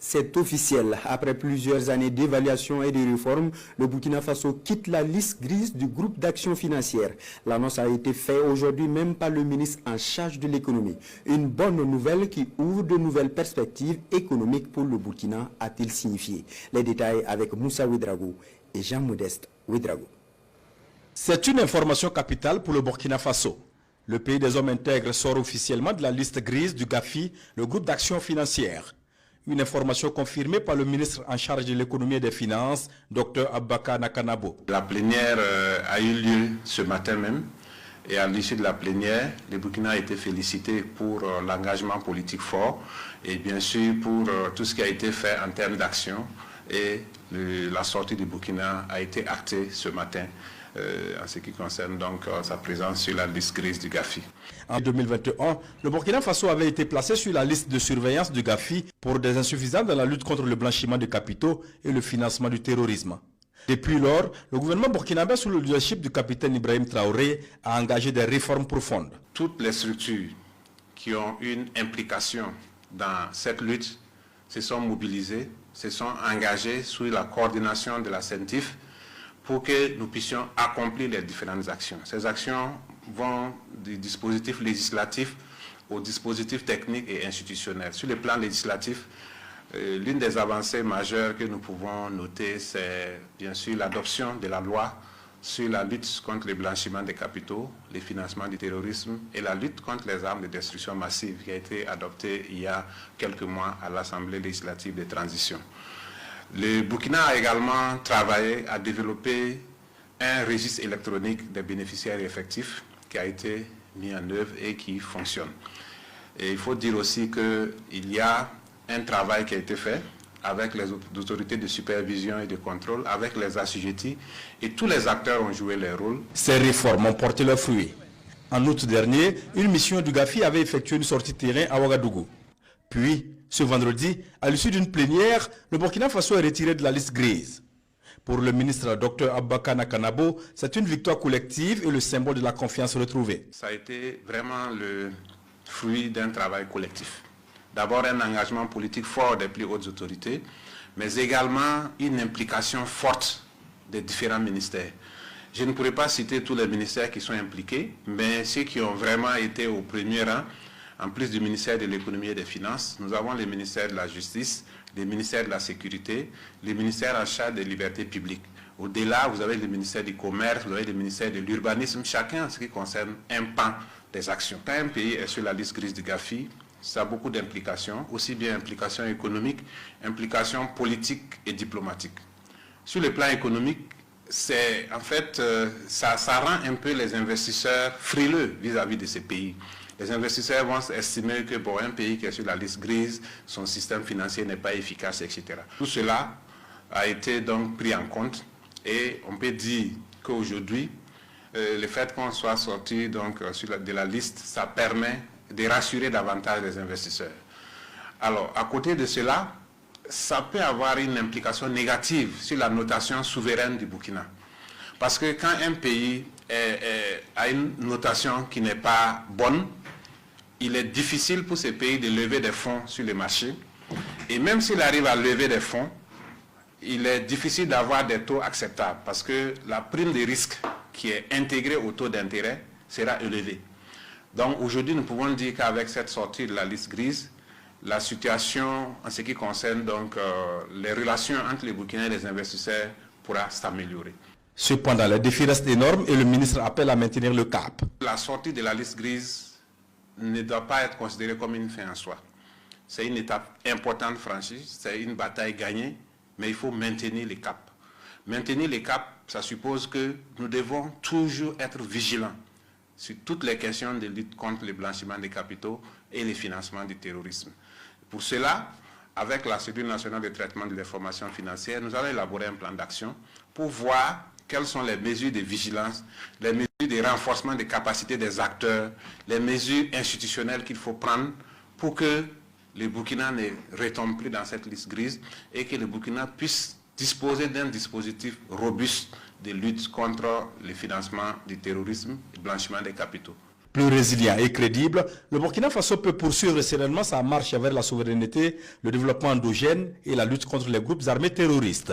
C'est officiel. Après plusieurs années d'évaluation et de réformes, le Burkina Faso quitte la liste grise du groupe d'action financière. L'annonce a été faite aujourd'hui même par le ministre en charge de l'économie. Une bonne nouvelle qui ouvre de nouvelles perspectives économiques pour le Burkina, a-t-il signifié. Les détails avec Moussa Ouedraogo et Jean-Modeste Ouedraogo. C'est une information capitale pour le Burkina Faso. Le pays des hommes intègres sort officiellement de la liste grise du GAFI, le groupe d'action financière. Une information confirmée par le ministre en charge de l'économie et des finances, Dr Abaka Nakanabo. La plénière a eu lieu ce matin même et à l'issue de la plénière, le Burkina a été félicité pour l'engagement politique fort et bien sûr pour tout ce qui a été fait en termes d'action et la sortie du Burkina a été actée ce matin. En ce qui concerne donc sa présence sur la liste grise du GAFI. En 2021, le Burkina Faso avait été placé sur la liste de surveillance du GAFI pour des insuffisances dans la lutte contre le blanchiment de capitaux et le financement du terrorisme. Depuis lors, le gouvernement burkinabé sous le leadership du capitaine Ibrahim Traoré a engagé des réformes profondes. Toutes les structures qui ont une implication dans cette lutte se sont mobilisées, se sont engagées sous la coordination de la CENTIF pour que nous puissions accomplir les différentes actions. Ces actions vont du dispositif législatif au dispositif technique et institutionnel. Sur le plan législatif, l'une des avancées majeures que nous pouvons noter, c'est bien sûr l'adoption de la loi sur la lutte contre le blanchiment des capitaux, le financement du terrorisme et la lutte contre les armes de destruction massive qui a été adoptée il y a quelques mois à l'Assemblée législative de transition. Le Burkina a également travaillé à développer un registre électronique des bénéficiaires effectifs qui a été mis en œuvre et qui fonctionne. Et il faut dire aussi qu'il y a un travail qui a été fait avec les autorités de supervision et de contrôle, avec les assujettis, et tous les acteurs ont joué leur rôle. Ces réformes ont porté leurs fruits. En août dernier, une mission du GAFI avait effectué une sortie terrain à Ouagadougou. Puis, ce vendredi, à l'issue d'une plénière, le Burkina Faso est retiré de la liste grise. Pour le ministre Dr Abaka Nakanabo, c'est une victoire collective et le symbole de la confiance retrouvée. Ça a été vraiment le fruit d'un travail collectif. D'abord un engagement politique fort des plus hautes autorités, mais également une implication forte des différents ministères. Je ne pourrais pas citer tous les ministères qui sont impliqués, mais ceux qui ont vraiment été au premier rang, en plus du ministère de l'économie et des finances, nous avons le ministère de la justice, le ministère de la sécurité, le ministère en charge des libertés publiques. Au-delà, vous avez le ministère du commerce, vous avez le ministère de l'urbanisme, chacun en ce qui concerne un pan des actions. Quand un pays est sur la liste grise du GAFI, ça a beaucoup d'implications, aussi bien implications économiques, implications politiques et diplomatiques. Sur le plan économique, c'est en fait, ça rend un peu les investisseurs frileux vis-à-vis de ces pays. Les investisseurs vont estimer que pour un pays qui est sur la liste grise, son système financier n'est pas efficace, etc. Tout cela a été donc pris en compte et on peut dire qu'aujourd'hui, le fait qu'on soit sorti donc, de la liste, ça permet de rassurer davantage les investisseurs. Alors, à côté de cela, ça peut avoir une implication négative sur la notation souveraine du Burkina. Parce que quand un pays a une notation qui n'est pas bonne, il est difficile pour ce pays de lever des fonds sur le marché. Et même s'il arrive à lever des fonds, il est difficile d'avoir des taux acceptables parce que la prime de risque qui est intégrée au taux d'intérêt sera élevée. Donc aujourd'hui, nous pouvons dire qu'avec cette sortie de la liste grise, la situation en ce qui concerne donc, les relations entre les Burkinais et les investisseurs pourra s'améliorer. Cependant, les défis restent énormes et le ministre appelle à maintenir le cap. La sortie de la liste grise ne doit pas être considérée comme une fin en soi. C'est une étape importante franchie, c'est une bataille gagnée, mais il faut maintenir les caps. Maintenir les caps, ça suppose que nous devons toujours être vigilants sur toutes les questions de lutte contre le blanchiment des capitaux et le financement du terrorisme. Pour cela, avec la cellule nationale de traitement de l'information financière, nous allons élaborer un plan d'action pour voir quelles sont les mesures de vigilance, les mesures de renforcement des capacités des acteurs, les mesures institutionnelles qu'il faut prendre pour que le Burkina ne retombe plus dans cette liste grise et que le Burkina puisse disposer d'un dispositif robuste de lutte contre le financement du terrorisme et le blanchiment des capitaux. Plus résilient et crédible, le Burkina Faso peut poursuivre sereinement sa marche vers la souveraineté, le développement endogène et la lutte contre les groupes armés terroristes.